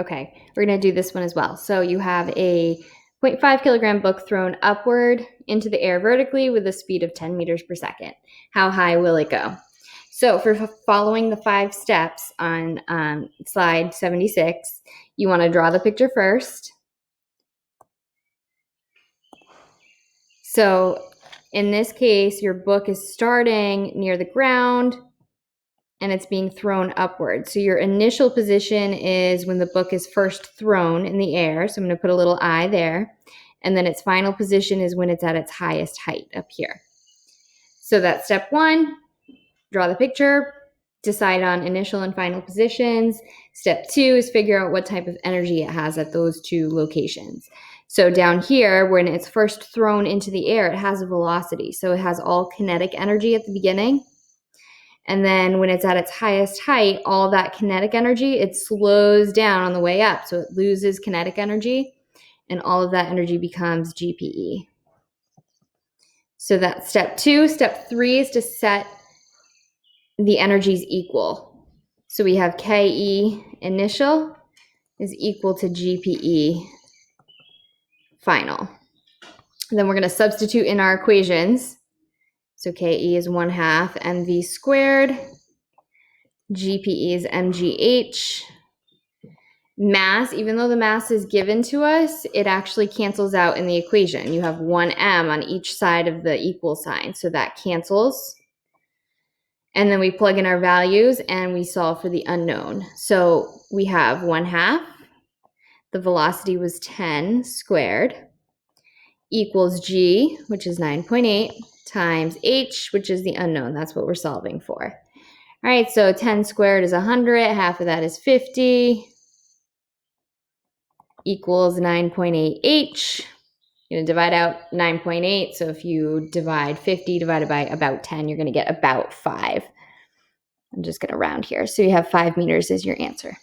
Okay, we're going to do this one as well. So you have a 0.5 kilogram book thrown upward into the air vertically with a speed of 10 meters per second. How high will it go? So for following the 5 steps on slide 76, you want to draw the picture first. So in this case, your book is starting near the ground and it's being thrown upward. So your initial position is when the book is first thrown in the air. So I'm going to put a little I there. And then its final position is when it's at its highest height up here. So that's step 1, draw the picture, decide on initial and final positions. Step 2 is figure out what type of energy it has at those 2 locations. So down here, when it's first thrown into the air, it has a velocity. So it has all kinetic energy at the beginning. And then when it's at its highest height, all that kinetic energy, it slows down on the way up. So it loses kinetic energy, and all of that energy becomes GPE. So that's step 2. Step 3 is to set the energies equal. So we have KE initial is equal to GPE final. And then we're going to substitute in our equations. So KE is 1/2 mv squared. GPE is mgh. Mass, even though the mass is given to us, it actually cancels out in the equation. You have 1m on each side of the equal sign, so that cancels. And then we plug in our values and we solve for the unknown. So we have 1/2. The velocity was 10 squared equals g, which is 9.8, times h, which is the unknown. That's what we're solving for. All right, so 10 squared is 100. Half of that is 50 equals 9.8h. You're going to divide out 9.8. So if you divide 50 divided by about 10, you're going to get about 5. I'm just going to round here. So you have 5 meters as your answer.